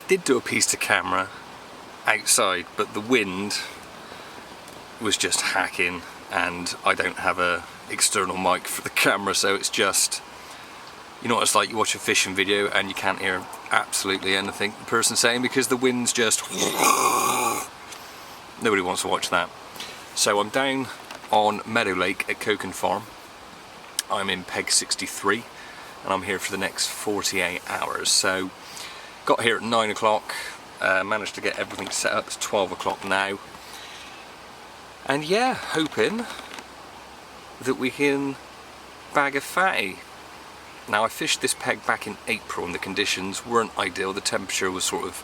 Did do a piece to camera outside, but the wind was just hacking, and I don't have a external mic for the camera, so it's just, you know what it's like, you watch a fishing video and you can't hear absolutely anything the person's saying because the wind's just nobody wants to watch that. So I'm down on Meadow Lake at Coken Farm. I'm in peg 63 and I'm here for the next 48 hours. So got here at 9 o'clock, managed to get everything set up. It's 12 o'clock now, and yeah, hoping that we can bag a fatty. Now, I fished this peg back in April and the conditions weren't ideal. The temperature was sort of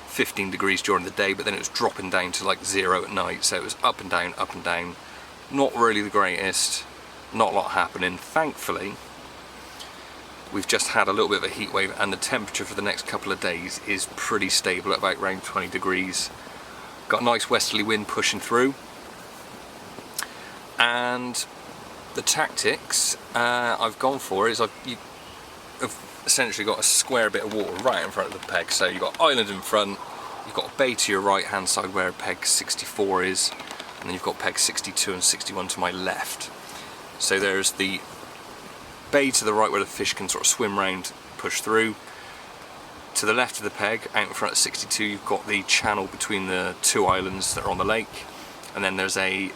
15 degrees during the day, but then it was dropping down to like 0 at night, so it was up and down, up and down. Not really the greatest, not a lot happening. Thankfully, we've just had a little bit of a heat wave and the temperature for the next couple of days is pretty stable at about around 20 degrees. Got a nice westerly wind pushing through, and the tactics I've gone for is I've essentially got a square bit of water right in front of the peg. So you've got island in front, you've got a bay to your right hand side where peg 64 is, and then you've got peg 62 and 61 to my left. So there's the bay to the right where the fish can sort of swim round, push through. To the left of the peg, out in front of 62, you've got the channel between the two islands that are on the lake, and then there's a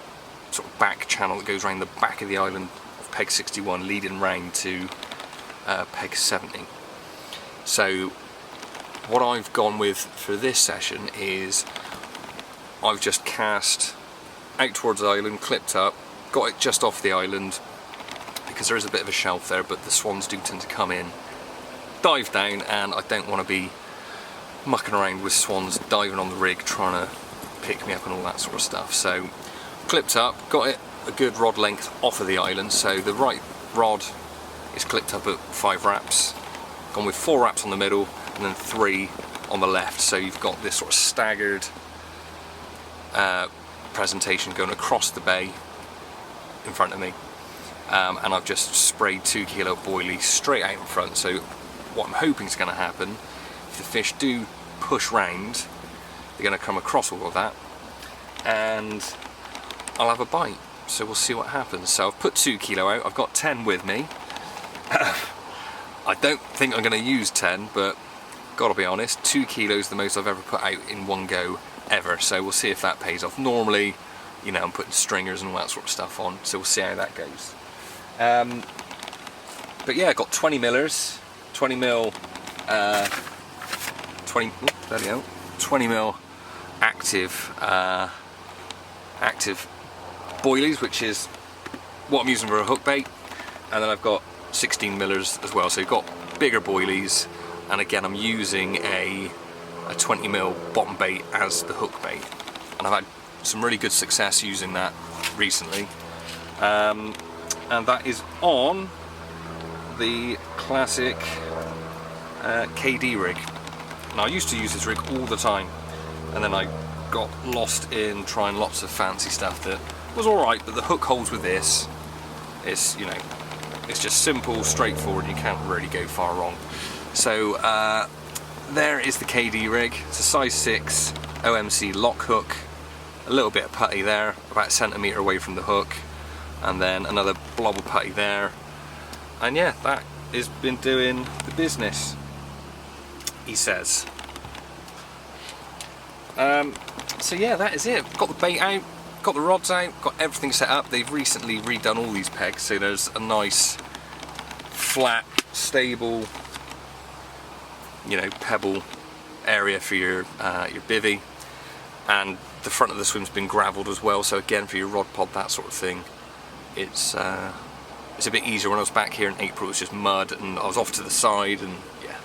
sort of back channel that goes around the back of the island of peg 61, leading round to peg 70. So what I've gone with for this session is I've just cast out towards the island, clipped up, got it just off the island because there is a bit of a shelf there, but the swans do tend to come in, dive down, and I don't want to be mucking around with swans diving on the rig trying to pick me up and all that sort of stuff. So clipped up, got it a good rod length off of the island, so the right rod is clipped up at 5 wraps, gone with 4 wraps on the middle and then 3 on the left, so you've got this sort of staggered presentation going across the bay in front of me. And I've just sprayed 2 kilo boilies straight out in front, so what I'm hoping is going to happen, if the fish do push round, they're going to come across all of that and I'll have a bite. So we'll see what happens. So I've put 2 kilo out, I've got 10 with me. I don't think I'm going to use 10, but gotta be honest, 2 kilos is the most I've ever put out in one go ever, so we'll see if that pays off. Normally, you know, I'm putting stringers and all that sort of stuff on, so we'll see how that goes. But yeah, I got 20 millers, 20 mil, 20 mil active boilies, which is what I'm using for a hook bait, and then I've got 16 millers as well, so you've got bigger boilies, and again I'm using a 20 mil bottom bait as the hook bait, and I've had some really good success using that recently. And that is on the classic KD rig. Now, I used to use this rig all the time, and then I got lost in trying lots of fancy stuff that was alright, but the hook holes with this is, you know, it's just simple, straightforward, you can't really go far wrong. So there is the KD rig. It's a size 6 OMC lock hook, a little bit of putty there, about a centimetre away from the hook, and then another blob of putty there, and yeah, that has been doing the business, he says. So yeah, that is it. Got the bait out, got the rods out, got everything set up. They've recently redone all these pegs, so there's a nice flat, stable, you know, pebble area for your bivvy, and the front of the swim's been gravelled as well, so again for your rod pod, that sort of thing, it's a bit easier. When I was back here in April, it was just mud and I was off to the side, and yeah,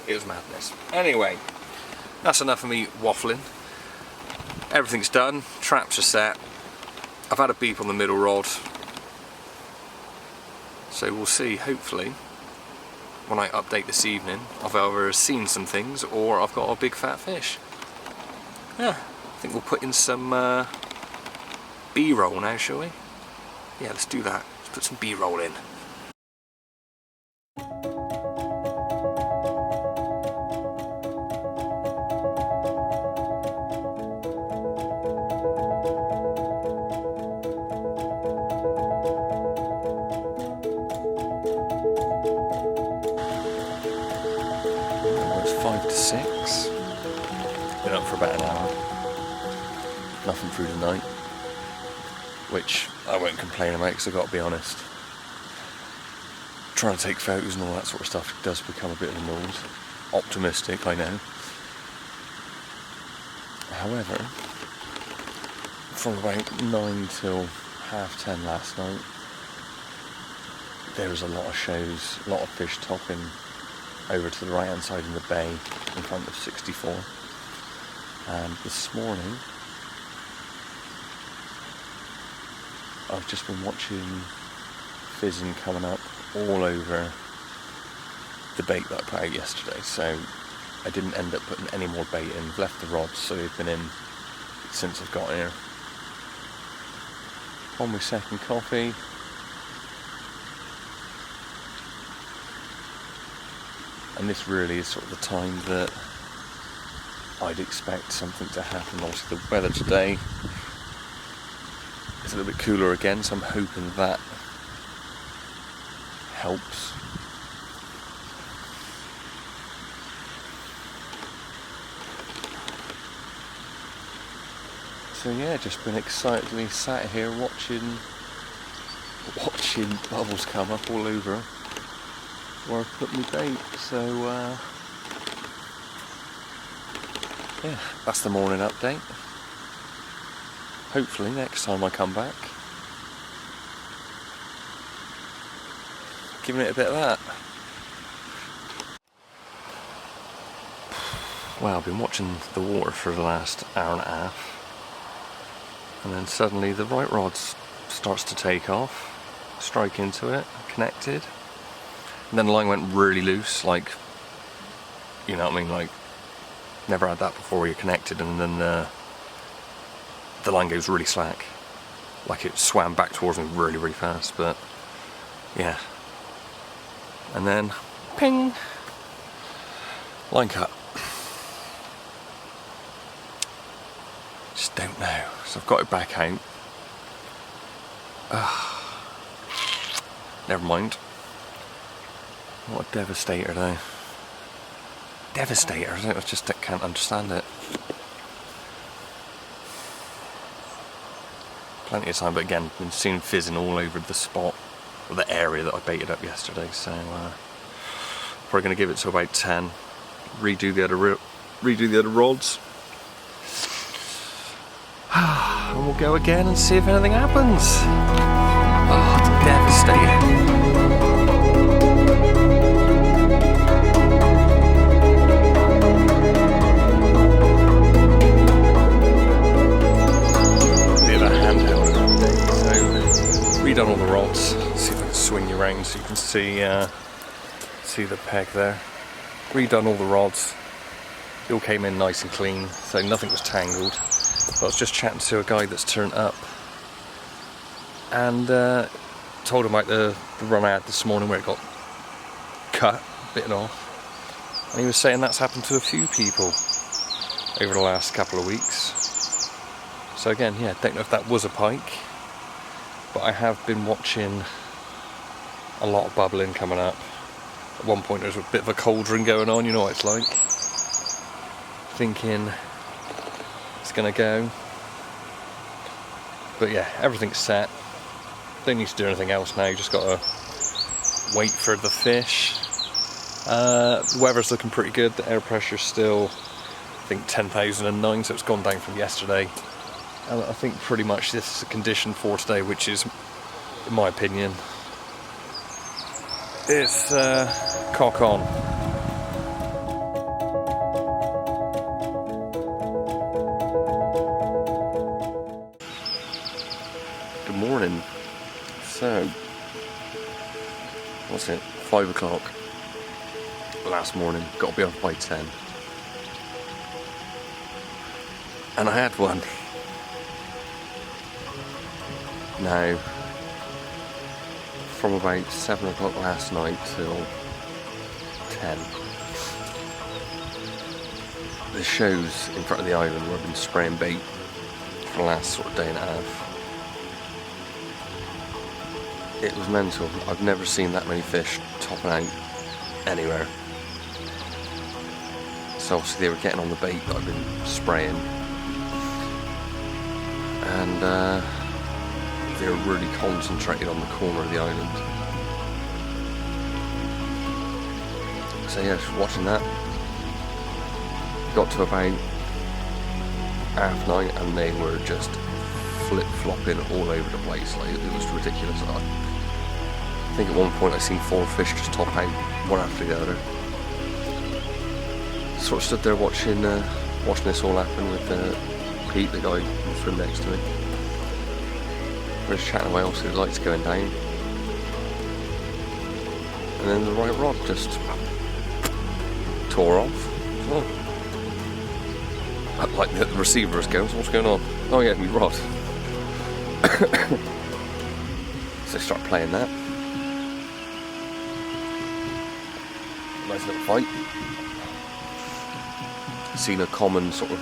it was madness. Anyway, that's enough of me waffling. Everything's done, traps are set, I've had a beep on the middle rod, so we'll see, hopefully when I update this evening I've either seen some things or I've got a big fat fish. Yeah, I think we'll put in some B-roll now, shall we? Yeah, let's do that. Let's put some B-roll in. 5 to 6. Been up for about an hour. Nothing through the night, which I won't complain about because I've got to be honest. Trying to take photos and all that sort of stuff does become a bit of a noise. Optimistic, I know. However, from about 9 till 10:30 last night, there was a lot of shows, a lot of fish topping over to the right hand side in the bay in front of 64. And this morning I've just been watching fizzing coming up all over the bait that I put out yesterday, so I didn't end up putting any more bait in. I've left the rods, so they've been in since I've got here. On my second coffee. And this really is sort of the time that I'd expect something to happen. Obviously the weather today is a little bit cooler again, so I'm hoping that helps. So yeah, just been excitedly sat here watching bubbles come up all over where I put my bait. So yeah, that's the morning update. Hopefully next time I come back, giving it a bit of that. Well, I've been watching the water for the last hour and a half, and then suddenly the right rod starts to take off, strike into it, connected, and then the line went really loose, like, you know what I mean, like, never had that before where you're connected and then the line goes really slack, like it swam back towards me really, really fast. But yeah, and then ping, line cut. Just don't know. So I've got it back out. Never mind. What a devastator though. Devastator, I just can't understand it. Plenty of time, but again, been seeing fizzing all over the spot, or the area that I baited up yesterday, so probably going to give it to about 10, redo the other rods, and we'll go again and see if anything happens. Oh, it's devastating. Redone all the rods. See if I can swing you around so you can see the peg there. Redone all the rods. It all came in nice and clean, so nothing was tangled. But I was just chatting to a guy that's turned up and told him about the run I had this morning where it got cut, bitten off. And he was saying that's happened to a few people over the last couple of weeks. So again, yeah, don't know if that was a pike, but I have been watching a lot of bubbling coming up. At one point there's a bit of a cauldron going on, you know what it's like. Thinking it's gonna go. But yeah, everything's set. Don't need to do anything else now, just gotta wait for the fish. The weather's looking pretty good, the air pressure's still, I think 10,009, so it's gone down from yesterday. And I think pretty much this is the condition for today, which is, in my opinion, it's cock on. Good morning. So, what's it? 5 o'clock. Last morning, got to be off by 10. And I had one. Now, from about 7 o'clock last night till 10, the shows in front of the island where I've been spraying bait for the last sort of day and a half. It was mental. I've never seen that many fish topping out anywhere. So obviously they were getting on the bait that I've been spraying, and they were really concentrated on the corner of the island. So yeah, just watching that. Got to about 9:30 and they were just flip-flopping all over the place. Like, it was ridiculous. I think at one point I seen 4 fish just top out one after the other. Sort of stood there watching this all happen with Pete, the guy who swam next to me. We're just chatting away, obviously the light's going down, and then the right rod just tore off. Oh. Like the receiver goes, what's going on? Oh yeah, my rod. So start playing that. Nice little fight. Seen a common sort of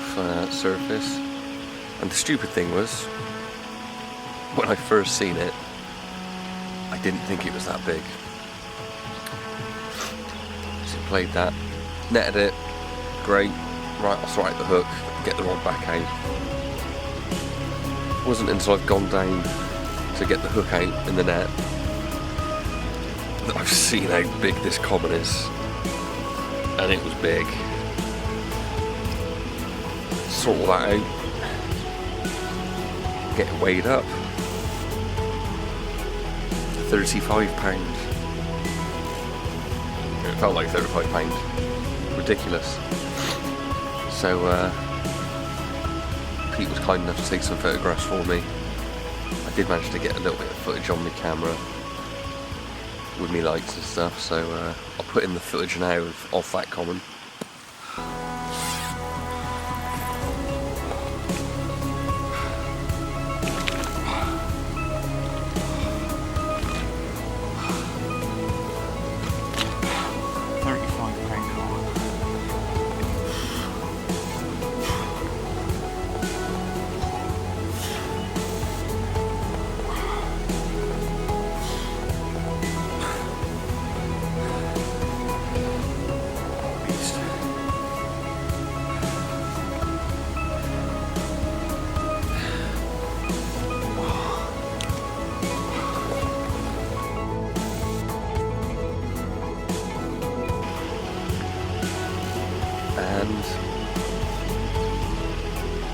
surface, and the stupid thing was, when I first seen it, I didn't think it was that big. So played that, netted it, great. Right, I'll throw out the hook, get the rod back out. It wasn't until I've gone down to get the hook out in the net that I've seen how big this common is, and it was big. Sort that out, get it weighed up. 35 pounds. It felt like 35 pounds. Ridiculous. So Pete was kind enough to take some photographs for me. I did manage to get a little bit of footage on my camera with me lights and stuff, so I'll put in the footage now of that common. And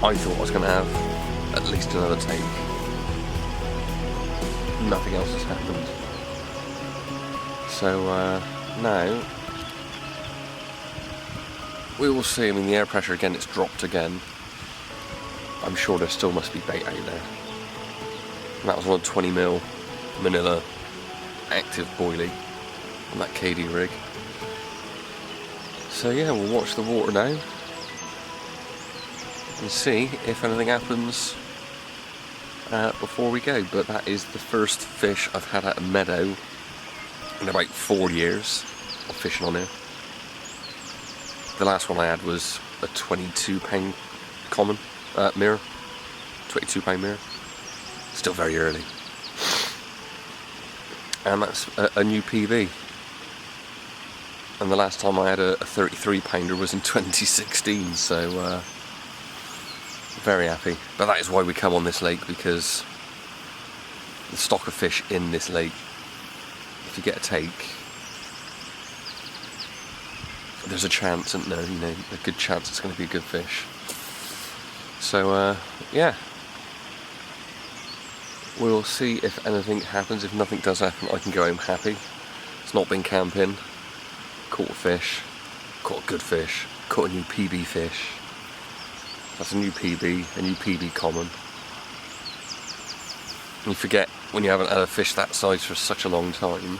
I thought I was going to have at least another take. Nothing else has happened. So now we will see. I mean, the air pressure again, it's dropped again. I'm sure there still must be bait out there. And that was on a 20mm Manilla active boilie on that KD rig. So yeah, we'll watch the water now and see if anything happens before we go. But that is the first fish I've had at a meadow in about 4 years of fishing on here. The last one I had was a 22-pound common mirror, 22-pound mirror. Still very early, and that's a new PB. And the last time I had a 33-pounder was in 2016, so very happy. But that is why we come on this lake, because the stock of fish in this lake, if you get a take, there's a chance, isn't there? You know, a good chance it's going to be a good fish. So yeah, we'll see if anything happens. If nothing does happen, I can go home happy. It's not been camping. Caught a fish, caught a good fish, caught a new PB fish. That's a new PB, a new PB common. And you forget, when you haven't had a fish that size for such a long time,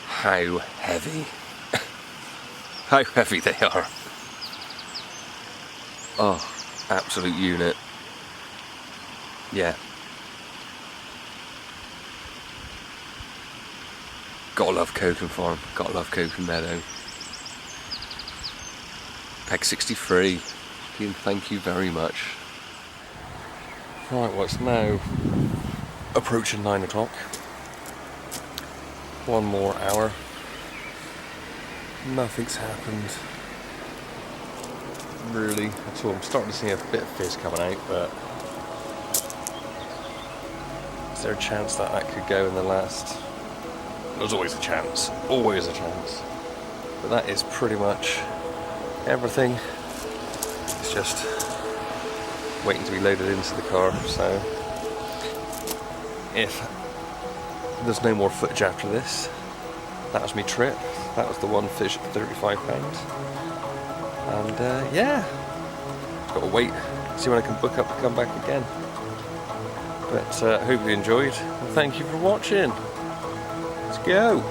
how heavy, how heavy they are. Oh, absolute unit. Yeah. Gotta love Cocan Farm, gotta love Cocan Meadow. Peg 63, Ian, thank you very much. Right, well, it's now approaching 9 o'clock. One more hour. Nothing's happened. really at all. I'm starting to see a bit of fizz coming out, but is there a chance that that could go in the last? There's always a chance, always a chance. But that is pretty much everything. It's just waiting to be loaded into the car, so if there's no more footage after this, that was my trip. That was the one fish at £35. And yeah, gotta wait, see when I can book up to come back again. But I hope you enjoyed, and thank you for watching. Let's go.